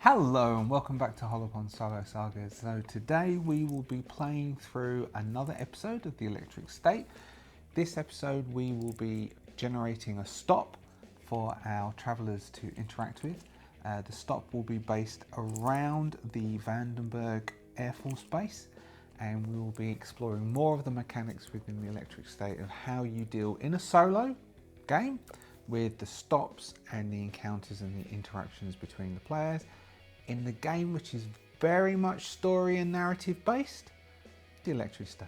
Hello and welcome back to Hollowponds Solo Sagas. So today we will be playing through another episode of the Electric State. This episode we will be generating a stop for our travellers to interact with. The stop will be based around the Vandenberg Airforce Base, and we will be exploring more of the mechanics within the Electric State of how you deal in a solo game with the stops and the encounters and the interactions between the players. In the game, which is very much story and narrative based, the Electric State.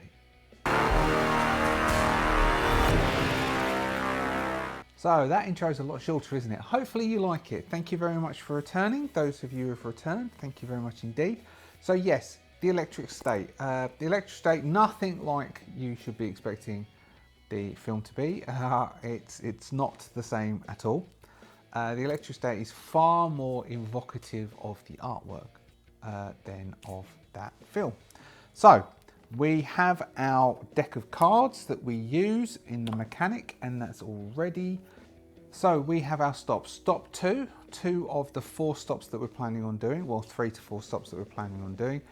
So that intro is a lot shorter, isn't it? Hopefully you like it. Thank you very much for returning. Those of you who have returned, thank you very much indeed. So yes, the Electric State. The Electric State, nothing like you should be expecting the film to be. It's not the same at all. The Electric State is far more evocative of the artwork than of that film. So we have our deck of cards that we use in the mechanic, and that's all ready. So we have our stops. Stop two of the 4 stops that we're planning on doing, well 3 to 4 stops that we're planning on doing.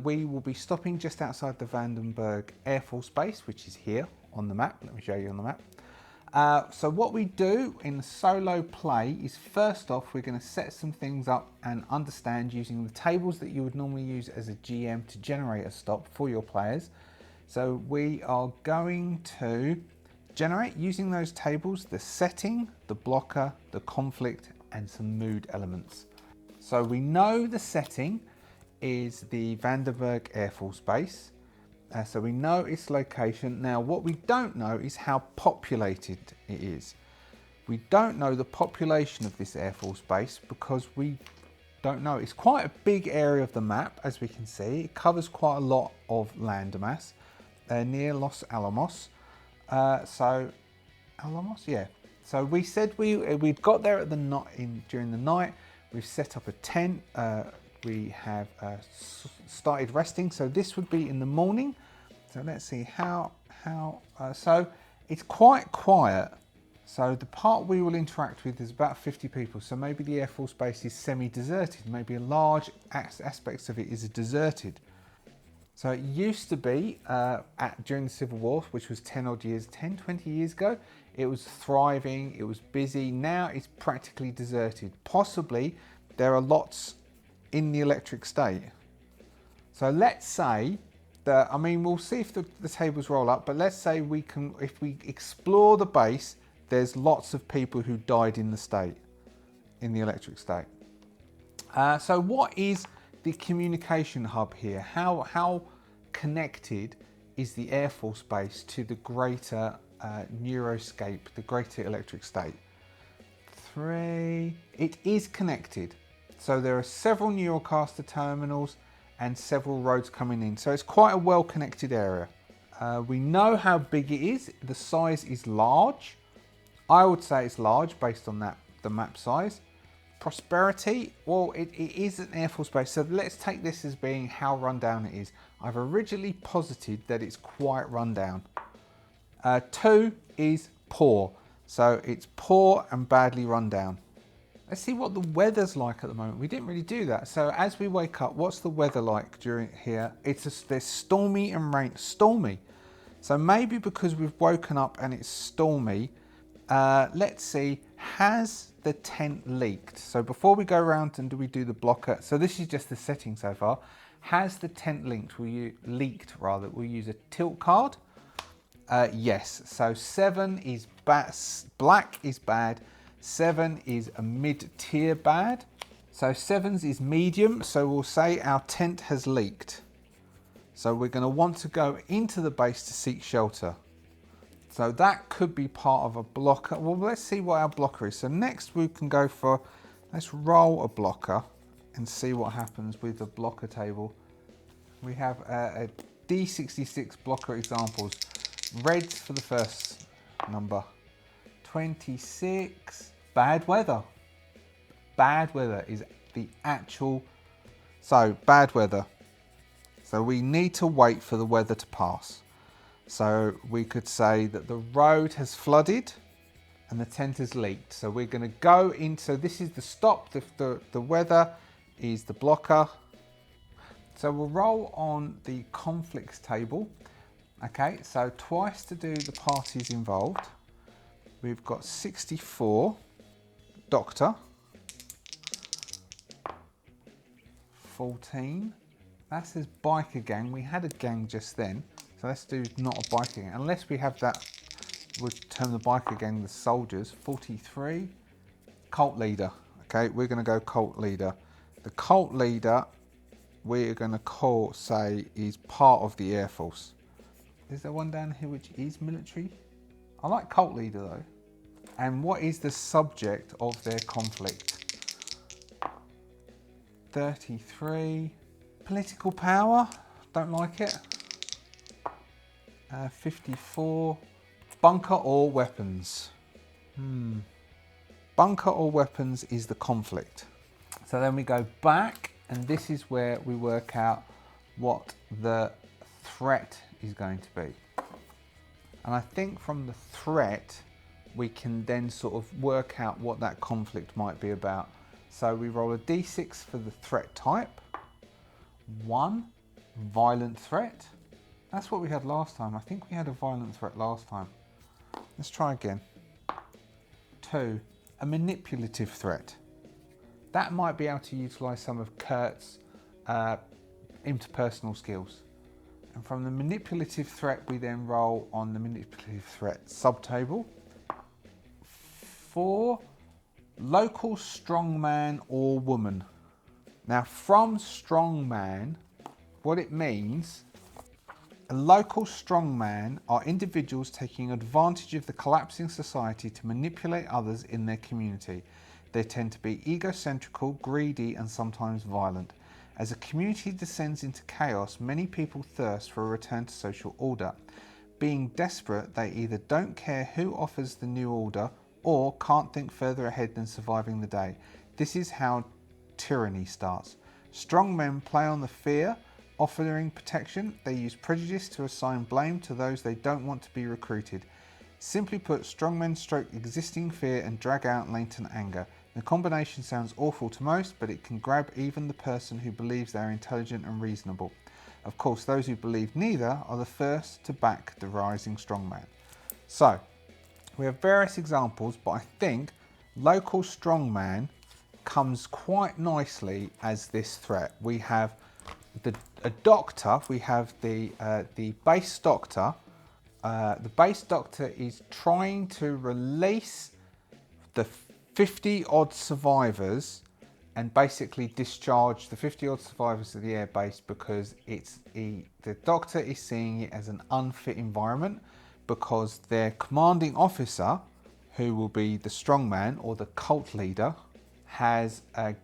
We will be stopping just outside the Vandenberg Airforce Base, which is here on the map. Let me show you on the map. So what we do in the solo play is, first off, we're going to set some things up and understand using the tables that you would normally use as a GM to generate a stop for your players. So we are going to generate, using those tables, the setting, the blocker, the conflict, and some mood elements. So we know the setting is the Vandenberg Airforce Base. So we know its location. Now what we don't know is how populated it is. We don't know the population of this Air Force Base because we don't know. It's quite a big area of the map, as we can see. It covers quite a lot of landmass near Los Alamos. Alamos, yeah. So we said we'd got there at the during the night. We've set up a tent. We have started resting, so this would be in the morning. So let's see so it's quite quiet. So the part we will interact with is about 50 people. So maybe the Air Force Base is semi-deserted. Maybe a large aspects of it is deserted. So it used to be during the Civil War, which was 20 years ago. It was thriving. It was busy. Now it's practically deserted. Possibly there are lots in the Electric State. So let's say that, I mean, we'll see if the tables roll up, but let's say if we explore the base, there's lots of people who died in the Electric State. So what is the communication hub here? How connected is the Air Force Base to the greater Neuroscape, the greater Electric State? 3, it is connected. So there are several Neurocaster terminals and several roads coming in. So it's quite a well-connected area. We know how big it is. The size is large. I would say it's large based on the map size. Prosperity, well, it is an Air Force Base. So let's take this as being how rundown it is. I've originally posited that it's quite rundown. 2 is poor. So it's poor and badly rundown. Let's see what the weather's like at the moment. We didn't really do that. So as we wake up, what's the weather like during here? There's stormy and rain. Stormy. So maybe because we've woken up and it's stormy, let's see, has the tent leaked? So before we go around and do the blocker, so this is just the setting so far. Has the tent leaked? We'll use a tilt card. Yes, so 7 is bad, black is bad. 7 is a mid-tier bad. So 7's is medium. So we'll say our tent has leaked. So we're going to want to go into the base to seek shelter. So that could be part of a blocker. Well, let's see what our blocker is. So next we can go for, let's roll a blocker and see what happens with the blocker table. We have a D66 blocker examples. Reds for the first number. 26. Bad weather. Bad weather is the actual. So bad weather. So we need to wait for the weather to pass. So we could say that the road has flooded and the tent has leaked. So we're going to go into, this is the stop, the weather is the blocker. So we'll roll on the conflicts table. Okay, so twice to do the parties involved. We've got 64, Doctor, 14. That says biker gang. We had a gang just then, so let's do not a biker gang. Unless we have that, we'll term the biker gang the soldiers. 43, cult leader. Okay, we're going to go cult leader. The cult leader, we're going to say is part of the Air Force. Is there one down here which is military? I like cult leader though. And what is the subject of their conflict? 33. Political power. Don't like it. 54. Bunker or weapons. Bunker or weapons is the conflict. So then we go back, and this is where we work out what the threat is going to be. And I think from the threat we can then sort of work out what that conflict might be about. So we roll a d6 for the threat type. 1, violent threat. That's what we had last time. I think we had a violent threat last time. Let's try again. 2, a manipulative threat. That might be able to utilise some of Kurt's interpersonal skills. And from the manipulative threat, we then roll on the manipulative threat subtable. 4, local strongman or woman. Now from strongman, what it means, a local strongman are individuals taking advantage of the collapsing society to manipulate others in their community. They tend to be egocentrical, greedy, and sometimes violent. As a community descends into chaos, many people thirst for a return to social order. Being desperate, they either don't care who offers the new order or can't think further ahead than surviving the day. This is how tyranny starts. Strong men play on the fear, offering protection. They use prejudice to assign blame to those they don't want to be recruited. Simply put, strong men stroke existing fear and drag out latent anger. The combination sounds awful to most, but it can grab even the person who believes they're intelligent and reasonable. Of course, those who believe neither are the first to back the rising strongman. So, we have various examples, but I think local strongman comes quite nicely as this threat. We have a doctor, we have the base doctor. The base doctor is trying to release the 50 odd survivors and basically discharge the 50 odd survivors of the air base because the doctor is seeing it as an unfit environment because their commanding officer, who will be the strongman or the cult leader, has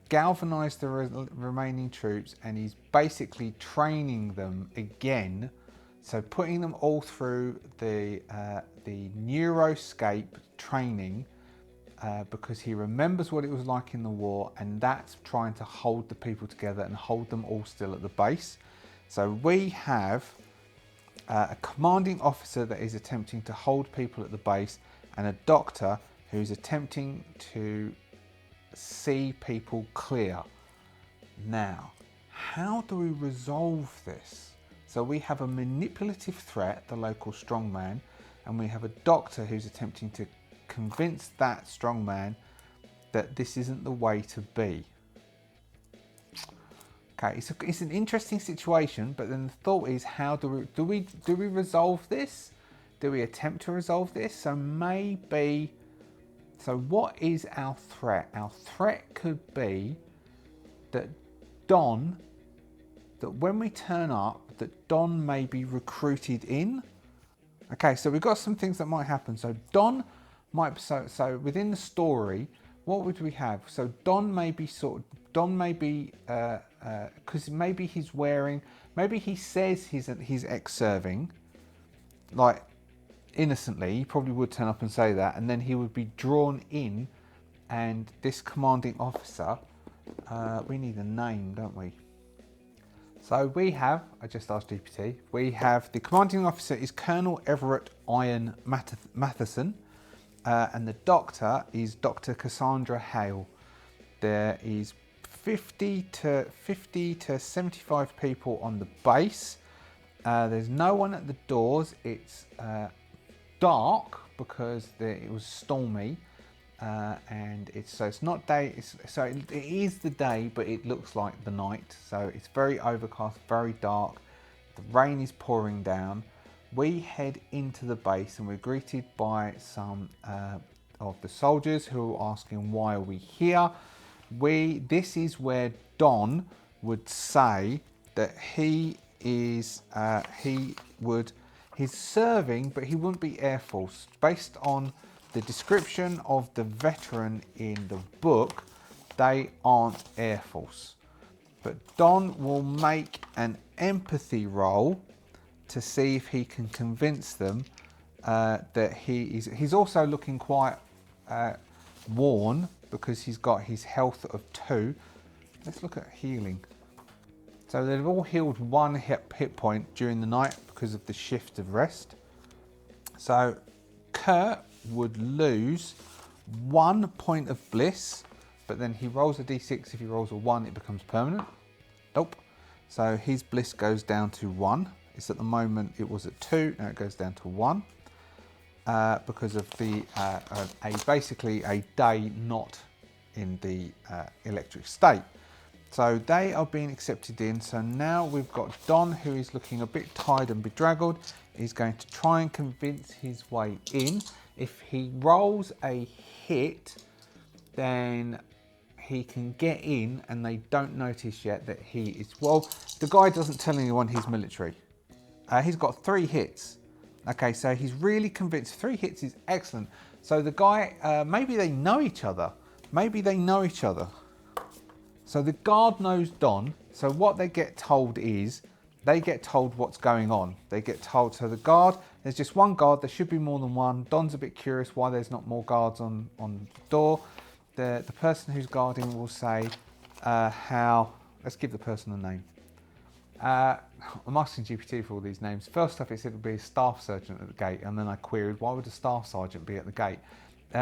galvanized the remaining troops and is basically training them again. So putting them all through the neuroscape training because he remembers what it was like in the war, and that's trying to hold the people together and hold them all still at the base. So we have a commanding officer that is attempting to hold people at the base and a doctor who's attempting to see people clear. Now, how do we resolve this? So we have a manipulative threat, the local strongman, and we have a doctor who's attempting to convince that strongman that this isn't the way to be. Okay, it's an interesting situation, but then the thought is, how do we resolve this? Do we attempt to resolve this? So maybe, so what is our threat? Our threat could be that that when we turn up, that Don may be recruited in. Okay, so we've got some things that might happen. So Don might, so within the story, what would we have? So Don may be because maybe he's wearing, maybe he says he's ex-serving, like innocently, he probably would turn up and say that, and then he would be drawn in, and this commanding officer, we need a name, don't we? So we have, I just asked GPT, we have the commanding officer is Colonel Everett Iron Matheson, and the doctor is Dr. Cassandra Hale. There is 50 to 75 people on the base. There's no one at the doors. It's dark because it was stormy, and it's not day. It is the day, but it looks like the night. So it's very overcast, very dark. The rain is pouring down. We head into the base and we're greeted by some of the soldiers who are asking, why are we here? This is where Don would say that he is he's serving, but he wouldn't be Air Force. Based on the description of the veteran in the book, they aren't Air Force. But Don will make an empathy roll to see if he can convince them that he's also looking quite worn because he's got his health of 2. Let's look at healing. So they've all healed 1 hit point during the night because of the shift of rest. So Kurt would lose 1 point of bliss, but then he rolls a d6. If he rolls a 1, it becomes permanent. Nope. So his bliss goes down to 1. It's at the moment, it was at 2, now it goes down to 1. Because of the basically a day not in the electric state. So they are being accepted in. So now we've got Don, who is looking a bit tired and bedraggled. He's going to try and convince his way in. If he rolls a hit, then he can get in and they don't notice yet that he is, well, the guy doesn't tell anyone he's military. He's got 3 hits. Okay, so he's really convinced. 3 hits is excellent. So the guy, maybe they know each other. So the guard knows Don. So what they get told is, they get told what's going on. They get told, so the guard, there's just 1 guard. There should be more than 1. Don's a bit curious why there's not more guards on the door. The person who's guarding will say let's give the person a name. I'm asking GPT for all these names. First off, it said it would be a staff sergeant at the gate, and then I queried, why would a staff sergeant be at the gate?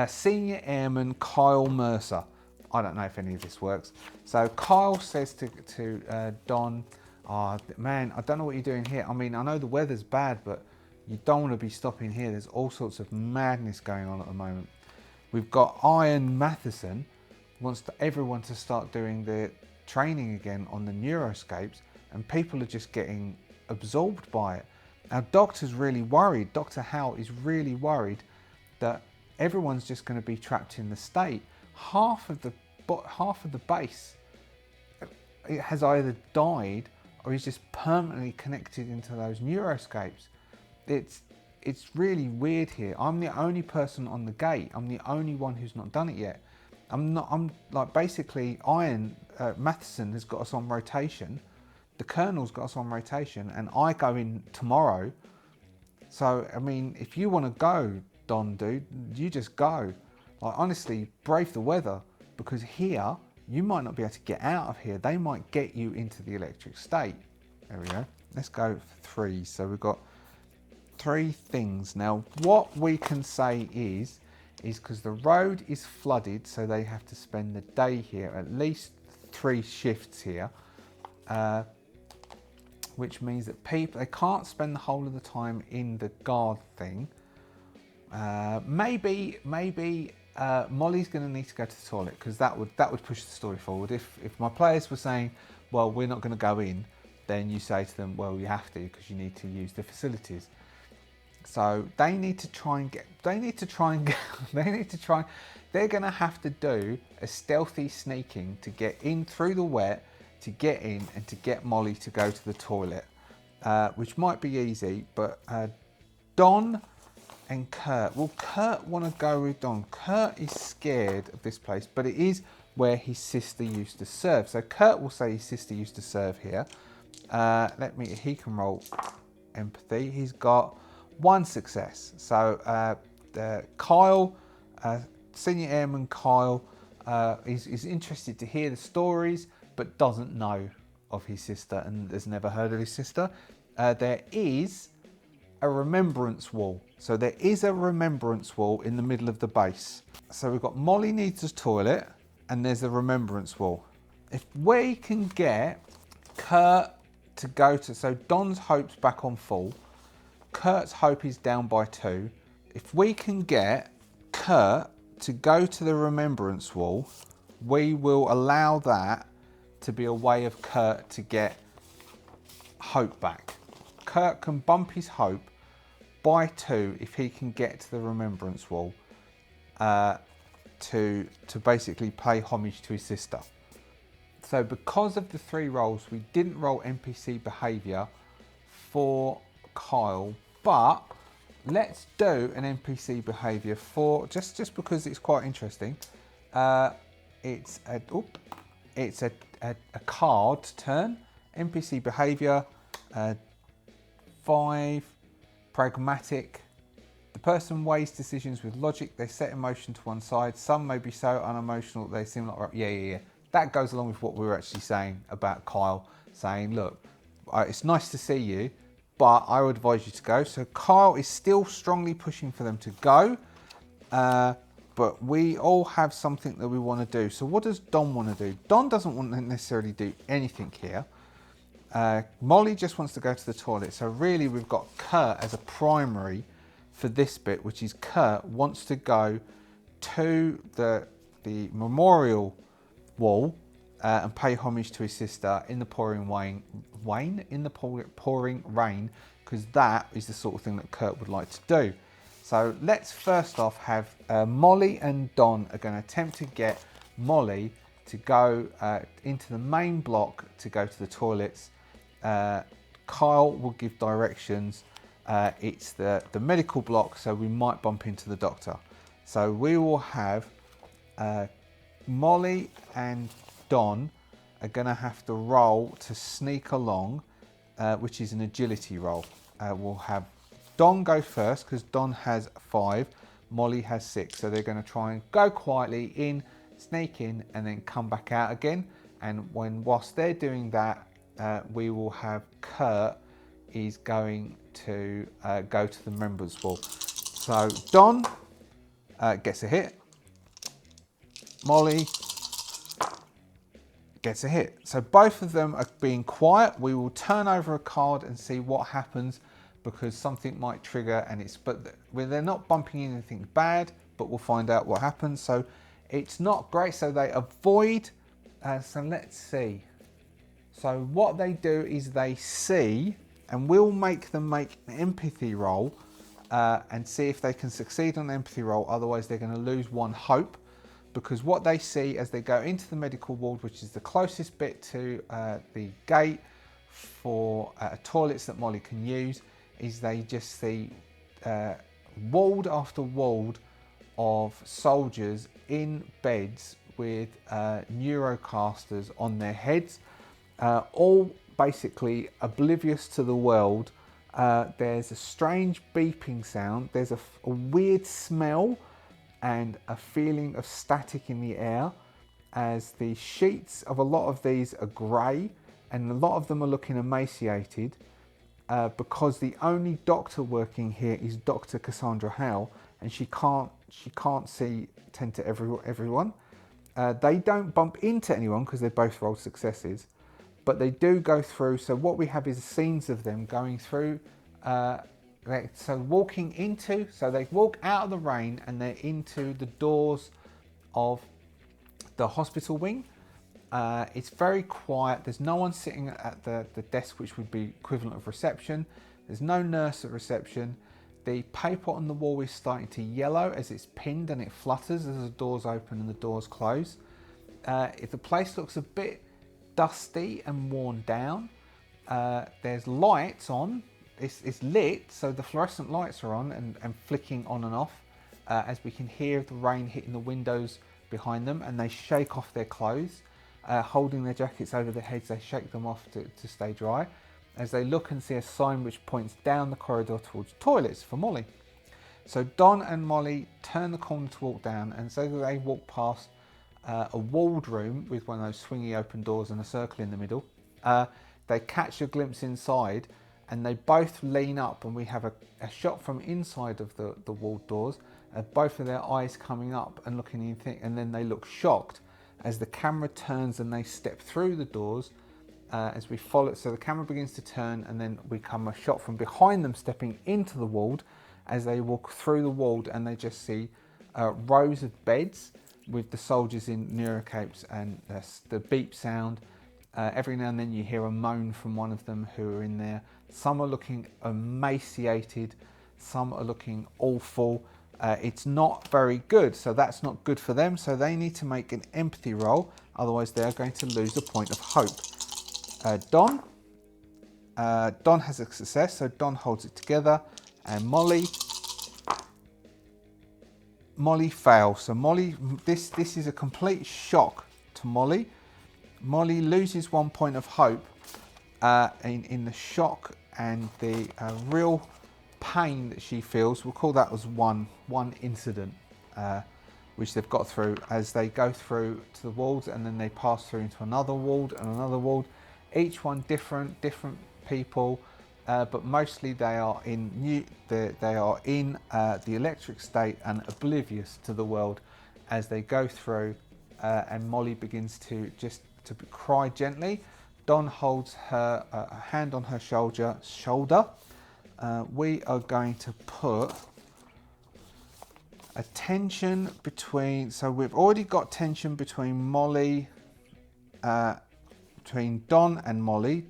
Senior Airman Kyle Mercer. I don't know if any of this works. So Kyle says to Don, oh, man, I don't know what you're doing here. I mean, I know the weather's bad, but you don't want to be stopping here. There's all sorts of madness going on at the moment. We've got Ian Matheson, wants everyone to start doing the training again on the neuroscapes, and people are just getting absorbed by it. Our doctor's really worried. Dr. Howe is really worried that everyone's just going to be trapped in the state. Half of the base, it has either died or is just permanently connected into those neuroscapes. It's really weird here. I'm the only person on the gate. I'm the only one who's not done it yet. I'm like, basically Ian Matheson has got us on rotation. The Colonel's got us on rotation, and I go in tomorrow. So, I mean, if you want to go, Don, dude, you just go. Like, honestly, brave the weather, because here, you might not be able to get out of here. They might get you into the electric state. There we go. Let's go for 3. So we've got 3 things. Now, what we can say is because the road is flooded, so they have to spend the day here, at least 3 shifts here. Which means that they can't spend the whole of the time in the guard thing. Maybe Molly's going to need to go to the toilet, because that would push the story forward. If my players were saying, well, we're not going to go in, then you say to them, well, you have to, because you need to use the facilities. So they're going to have to do a stealthy sneaking to get in through the wet, to get in and to get Molly to go to the toilet, which might be easy, but Don and Kurt, will Kurt want to go with Don? Kurt is scared of this place, but it is where his sister used to serve. So Kurt will say his sister used to serve here. He can roll empathy. He's got 1 success. So Kyle, Senior Airman Kyle, is interested to hear the stories, but doesn't know of his sister and has never heard of his sister. There is a remembrance wall. So there is a remembrance wall in the middle of the base. So we've got Molly needs a toilet, and there's a remembrance wall. If we can get Kurt to go to, so Don's hope's back on full, Kurt's hope is down by 2. If we can get Kurt to go to the remembrance wall, we will allow that to be a way of Kurt to get hope back. Kurt can bump his hope by 2 if he can get to the remembrance wall to basically pay homage to his sister. So because of the 3 rolls, we didn't roll NPC behaviour for Kyle, but let's do an NPC behaviour for, just because it's quite interesting. It's a card turn. NPC behaviour, 5, pragmatic. The person weighs decisions with logic. They set emotion to one side. Some may be so unemotional they seem like, yeah. That goes along with what we were actually saying about Kyle, saying, look, it's nice to see you, but I would advise you to go. So Kyle is still strongly pushing for them to go, but we all have something that we want to do. So what does Don want to do? Don doesn't want to necessarily do anything here. Molly just wants to go to the toilet. So really we've got Kurt as a primary for this bit, which is Kurt wants to go to the memorial wall and pay homage to his sister in the pouring rain, because that is the sort of thing that Kurt would like to do. So let's first off have Molly and Don are going to attempt to get Molly to go into the main block to go to the toilets. Kyle will give directions. It's the medical block, so we might bump into the doctor. So we will have Molly and Don are going to have to roll to sneak along, which is an agility roll. We'll have Don go first because Don has 5, Molly has 6. So they're going to try and go quietly in, sneak in, and then come back out again. And whilst they're doing that, we will have Kurt is going to go to the members wall. So Don gets a hit. Molly gets a hit. So both of them are being quiet. We will turn over a card and see what happens, because something might trigger, and they're not bumping into anything bad, but we'll find out what happens. So it's not great. So they avoid. So let's see. So what they do is they see, and we'll make them make an empathy roll and see if they can succeed on the empathy roll. Otherwise, they're going to lose 1 hope, because what they see as they go into the medical ward, which is the closest bit to the gate for toilets that Molly can use, is they just see ward after ward of soldiers in beds with neurocasters on their heads, all basically oblivious to the world. There's a strange beeping sound. There's a weird smell and a feeling of static in the air, as the sheets of a lot of these are grey, and a lot of them are looking emaciated, because the only doctor working here is Dr. Cassandra Howe, and she can't tend to everyone. They don't bump into anyone because they both rolled successes, but they do go through. So what we have is scenes of them going through. So they walk out of the rain and they're into the doors of the hospital wing. It's very quiet. There's no one sitting at the desk, which would be equivalent of reception. There's no nurse at reception. The paper on the wall is starting to yellow as it's pinned, and it flutters as the doors open and the doors close. If the place looks a bit dusty and worn down, there's lights on. It's lit, so the fluorescent lights are on and flicking on and off, as we can hear the rain hitting the windows behind them, and they shake off their clothes. Holding their jackets over their heads, they shake them off to stay dry, as they look and see a sign which points down the corridor towards toilets for Molly. So Don and Molly turn the corner to walk down, and so they walk past a walled room with one of those swingy open doors and a circle in the middle. They catch a glimpse inside, and they both lean up, and we have a shot from inside of the walled doors, both of their eyes coming up and looking in, and then they look shocked as the camera turns and they step through the doors, as we follow. So the camera begins to turn, and then we come a shot from behind them stepping into the ward as they walk through the ward, and they just see rows of beds with the soldiers in neurocapes, and the beep sound. Every now and then you hear a moan from one of them who are in there. Some are looking emaciated, some are looking awful. It's not very good, so that's not good for them. So they need to make an empathy roll, otherwise they're going to lose a point of hope. Don has a success, so Don holds it together, and Molly fails. So Molly, this is a complete shock to Molly. Molly loses 1 point of hope in the shock and the real pain that she feels. We'll call that as one incident which they've got through as they go through to the walls, and then they pass through into another ward and another ward. Each one different people, but mostly they are in the electric state and oblivious to the world as they go through. And Molly begins to cry gently. Don holds her hand on her shoulder. We are going to put a tension between. So we've already got tension between Molly, between Don and Molly.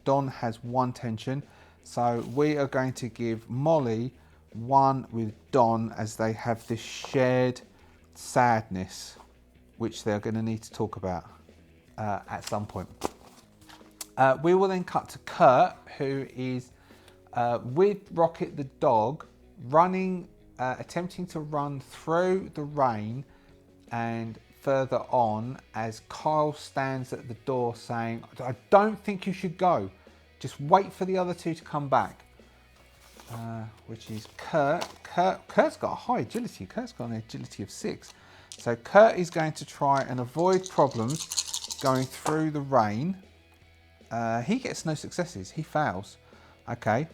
Don has one tension, so we are going to give Molly one with Don as they have this shared sadness, which they're going to need to talk about at some point. We will then cut to Kurt, who is with Rocket the dog, running, attempting to run through the rain and further on as Kyle stands at the door saying, I don't think you should go. Just wait for the other two to come back. Which is Kurt. Kurt's got a high agility. Kurt's got an agility of 6. So Kurt is going to try and avoid problems going through the rain. He gets no successes. He fails. Okay.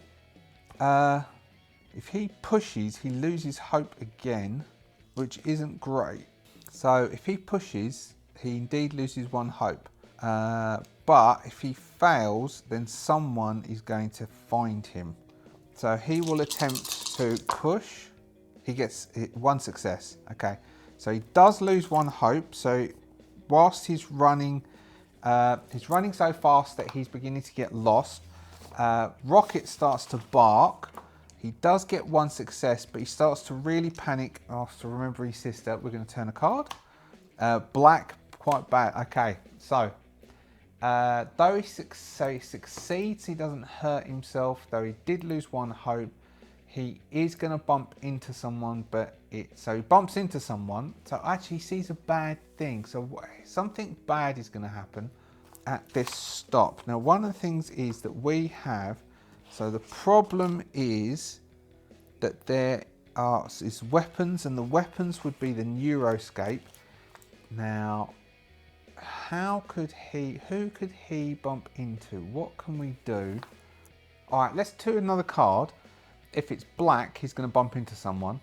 If he pushes, he loses hope again, which isn't great. So if he pushes, he indeed loses 1 hope. But if he fails, then someone is going to find him. So he will attempt to push. He gets 1 success. Okay. So he does lose 1 hope. So whilst he's running so fast that he's beginning to get lost. Rocket starts to bark. He does get 1 success, but he starts to really panic after remembering his sister. We're going to turn a card. Black, quite bad. Okay, so though he succeeds, he doesn't hurt himself. Though he did lose 1 hope, he is going to bump into someone. So he bumps into someone. So actually, he sees a bad thing. So something bad is going to happen at this stop. Now, one of the things is that we have. So the problem is that there is weapons, and the weapons would be the neuroscape. Now, who could he bump into? What can we do? All right, let's do another card. If it's black, he's going to bump into someone,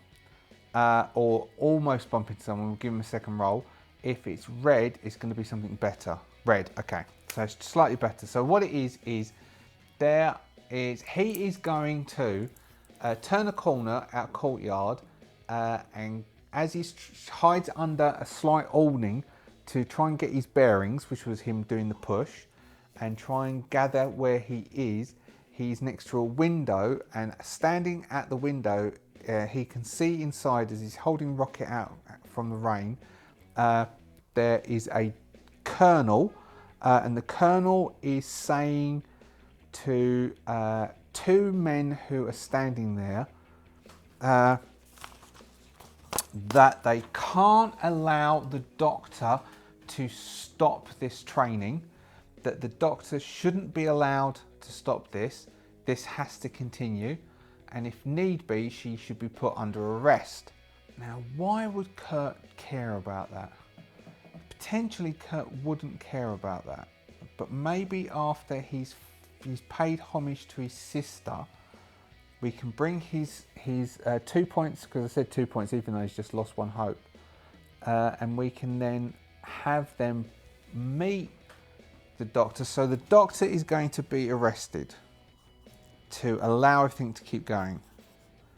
or almost bump into someone. We'll give him a second roll. If it's red, it's going to be something better. Red, okay, so it's slightly better. So what it is he is going to turn a corner out a courtyard, and as he hides under a slight awning to try and get his bearings, which was him doing the push, and try and gather where he is. He's next to a window, and standing at the window, he can see inside as he's holding Rocket out from the rain. There is a colonel, and the colonel is saying to 2 men who are standing there that they can't allow the doctor to stop this training, that the doctor shouldn't be allowed to stop this. This has to continue, and if need be, she should be put under arrest. Now, why would Kurt care about that? Potentially Kurt wouldn't care about that, but maybe after he's paid homage to his sister, we can bring his 2 points, because I said 2 points even though he's just lost 1 hope, and we can then have them meet the doctor. So the doctor is going to be arrested to allow everything to keep going.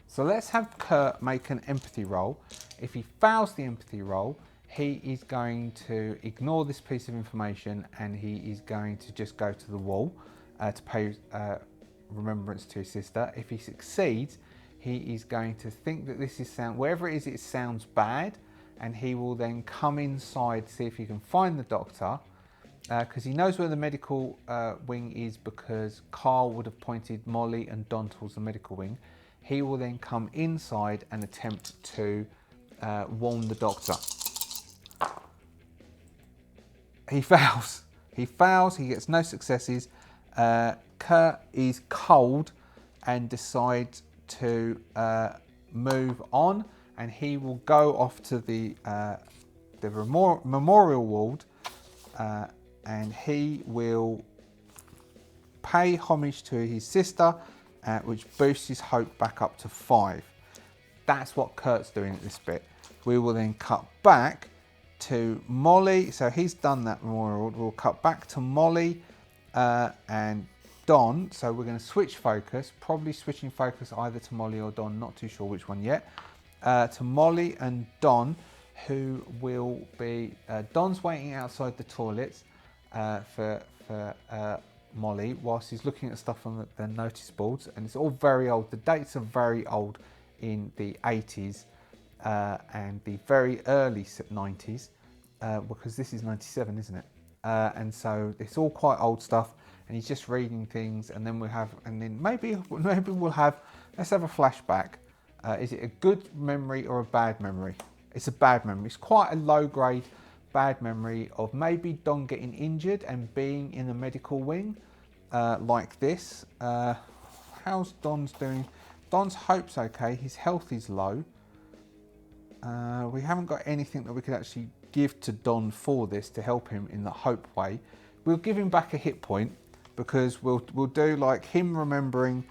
So let's have Kurt make an empathy roll. If he fails the empathy roll, he is going to ignore this piece of information and he is going to just go to the wall to pay remembrance to his sister. If he succeeds, he is going to think that this is wherever it is, it sounds bad, and he will then come inside, see if he can find the doctor, because he knows where the medical wing is, because Carl would have pointed Molly and Don towards the medical wing. He will then come inside and attempt to warn the doctor. He fails. He fails. He gets no successes. Kurt is cold and decides to move on, and he will go off to the memorial ward, and he will pay homage to his sister, which boosts his hope back up to 5. That's what Kurt's doing at this bit. We will then cut back to Molly. So he's done that memorial. We'll cut back to Molly and Don. So we're going to switch focus, probably switching focus either to Molly or Don, not too sure which one yet, to Molly and Don, who will be, Don's waiting outside the toilets for Molly whilst he's looking at stuff on the notice boards, and it's all very old. The dates are very old in the 80s and the very early 90s, because this is 97, isn't it? And so it's all quite old stuff, and he's just reading things, and then maybe we'll have, let's have a flashback. Is it a good memory or a bad memory? It's a bad memory. It's quite a low grade bad memory of maybe Don getting injured and being in the medical wing like this. How's Don's doing? Don's hope's okay. His health is low. We haven't got anything that we could actually give to Don for this to help him in the hope way. We'll give him back a hit point, because we'll do like him remembering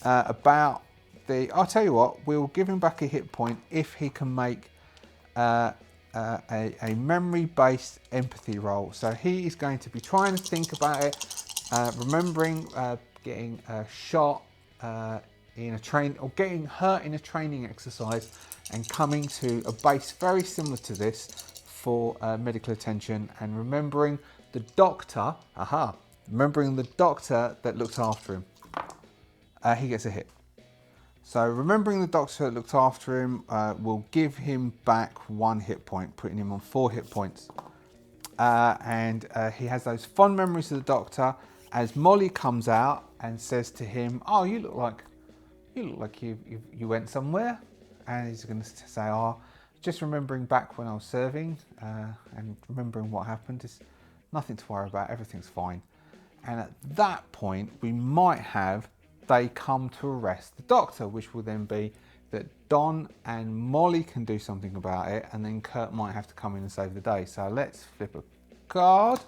about the. I'll tell you what. We'll give him back a hit point if he can make a memory-based empathy roll. So he is going to be trying to think about it, remembering getting shot in a train, or getting hurt in a training exercise, and coming to a base very similar to this for medical attention, and remembering the doctor. Remembering the doctor that looked after him. He gets a hit. So remembering the doctor that looked after him will give him back 1 hit point, putting him on 4 hit points. And he has those fond memories of the doctor as Molly comes out and says to him, "Oh, you look like you went somewhere." And he's going to say, "Oh, just remembering back when I was serving and remembering what happened. It's nothing to worry about. Everything's fine." And at that point, we might have they come to arrest the doctor, which will then be that Don and Molly can do something about it, and then Kurt might have to come in and save the day. So let's flip a card.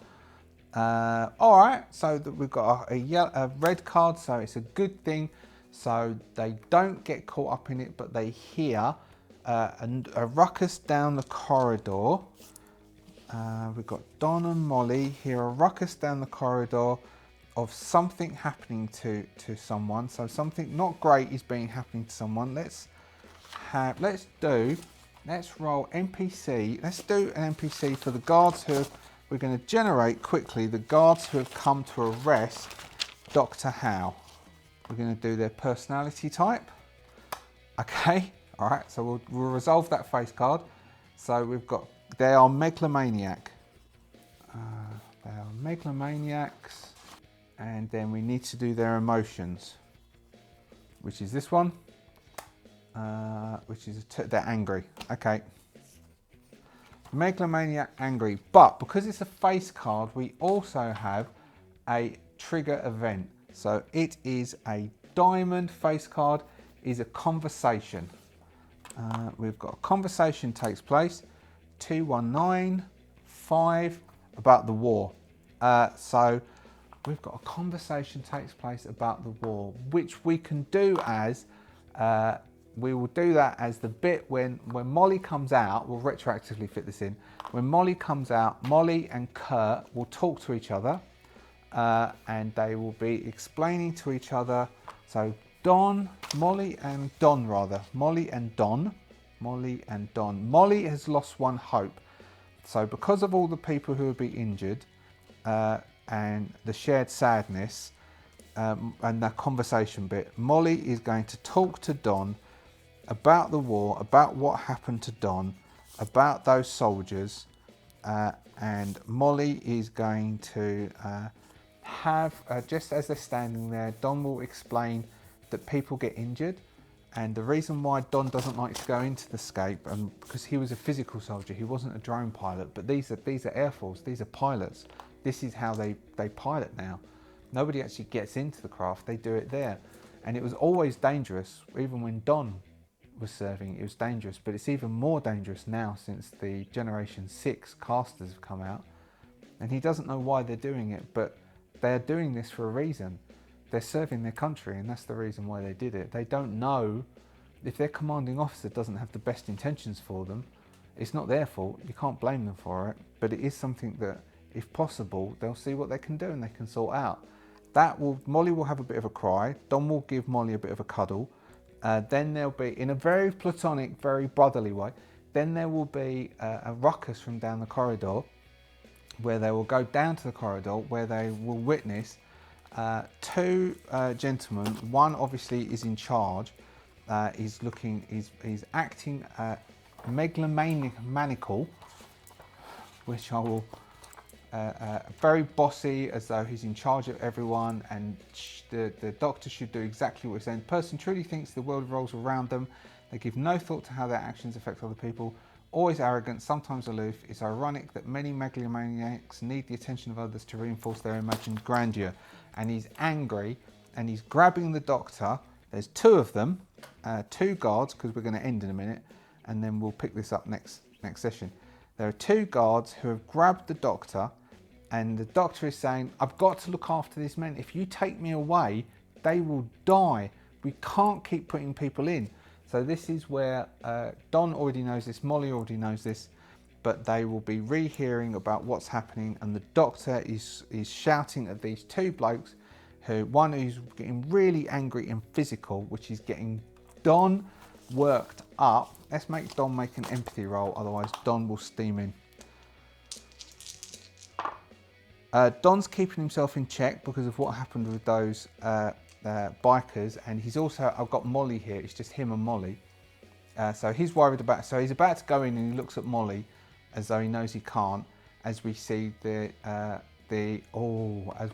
All right, so we've got a red card, so it's a good thing. So they don't get caught up in it, but they hear a ruckus down the corridor. We've got Don and Molly hear a ruckus down the corridor of something happening to someone. So something not great is happening to someone. Let's roll NPC. Let's do an NPC for the guards who we're going to generate quickly. The guards who have come to arrest Dr. Howe. We're going to do their personality type. Okay, all right. So we'll resolve that face card. So we've got, they are megalomaniac. They are megalomaniacs. And then we need to do their emotions, which is this one, which is they're angry. Okay. Megalomaniac, angry. But because it's a face card, we also have a trigger event. So it is a diamond face card, is a conversation. We've got a conversation takes place, 2195, about the war. So we've got a conversation takes place about the war, which we can do as we will do that as the bit when Molly comes out. We'll retroactively fit this in. When Molly comes out, Molly and Kurt will talk to each other, and they will be explaining to each other. So Molly and Don. Molly has lost one hope. So because of all the people who will be injured, and the shared sadness, and that conversation bit, Molly is going to talk to Don about the war, about what happened to Don, about those soldiers, and Molly is going to have, just as they're standing there, Don will explain that people get injured, and the reason why Don doesn't like to go into the scape, because he was a physical soldier, he wasn't a drone pilot, but these are Air Force, these are pilots. This is how they pilot now. Nobody actually gets into the craft, they do it there. And it was always dangerous, even when Don was serving, it was dangerous, but it's even more dangerous now since the Generation 6 casters have come out. And he doesn't know why they're doing it, but they're doing this for a reason. They're serving their country, and that's the reason why they did it. They don't know if their commanding officer doesn't have the best intentions for them. It's not their fault, you can't blame them for it, but it is something that, if possible, they'll see what they can do and they can sort out. Molly will have a bit of a cry, Don will give Molly a bit of a cuddle, then there'll be, in a very platonic, very brotherly way, then there will be a ruckus from down the corridor, where they will go down to the corridor, where they will witness two gentlemen. One obviously is in charge, he's acting megalomaniacal, which I will, very bossy, as though he's in charge of everyone, and the doctor should do exactly what he's saying. The person truly thinks the world revolves around them. They give no thought to how their actions affect other people. Always arrogant, sometimes aloof. It's ironic that many megalomaniacs need the attention of others to reinforce their imagined grandeur. And he's angry, and he's grabbing the doctor. There's two of them, two guards, because we're going to end in a minute, and then we'll pick this up next session. There are two guards who have grabbed the doctor, and the doctor is saying, I've got to look after these men. If you take me away, they will die. We can't keep putting people in. So this is where Don already knows this, Molly already knows this, but they will be rehearing about what's happening, and the doctor is shouting at these two blokes, one who's getting really angry and physical, which is getting Don worked up. Let's make Don make an empathy roll, otherwise Don will steam in. Don's keeping himself in check because of what happened with those bikers, and he's also, I've got Molly here, it's just him and Molly. So he's worried about, so he's about to go in and he looks at Molly as though he knows he can't, as we see as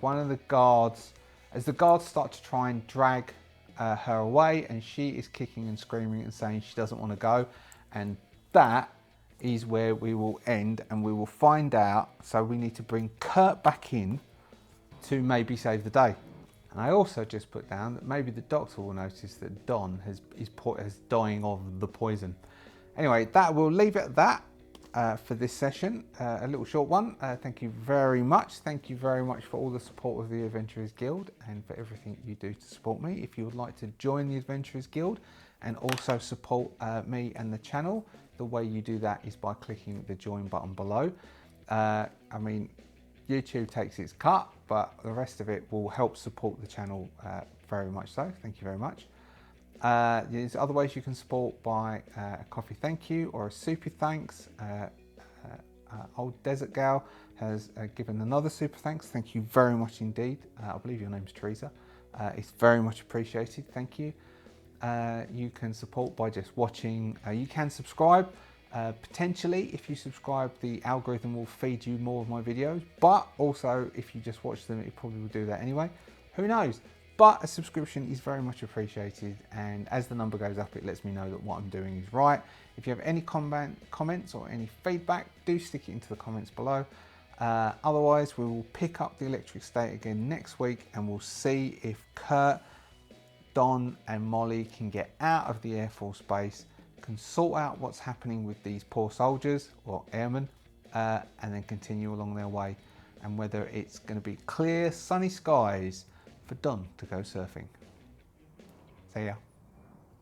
one of the guards, as the guards start to try and drag her away, and she is kicking and screaming and saying she doesn't want to go, and that is where we will end, and we will find out. So we need to bring Kurt back in to maybe save the day. And I also just put down that maybe the doctor will notice that Don is dying of the poison. Anyway, we'll leave it at that for this session. A little short one. Thank you very much. Thank you very much for all the support of the Adventurers Guild and for everything you do to support me. If you would like to join the Adventurers Guild and also support me and the channel, the way you do that is by clicking the join button below. I mean, YouTube takes its cut, but the rest of it will help support the channel very much so. Thank you very much. There's other ways you can support by a coffee thank you or a super thanks. Old Desert Gal has given another super thanks. Thank you very much indeed. I believe your name's Teresa. It's very much appreciated. Thank you. You can support by just watching. You can subscribe. Potentially, if you subscribe, the algorithm will feed you more of my videos, but also if you just watch them, it probably will do that anyway. Who knows? But a subscription is very much appreciated, and as the number goes up, it lets me know that what I'm doing is right. If you have any comments or any feedback, do stick it into the comments below. Otherwise, we will pick up the Electric State again next week, and we'll see if Kurt, Don and Molly can get out of the Air Force Base, can sort out what's happening with these poor soldiers or airmen, and then continue along their way, and whether it's going to be clear sunny skies for Don to go surfing. See ya.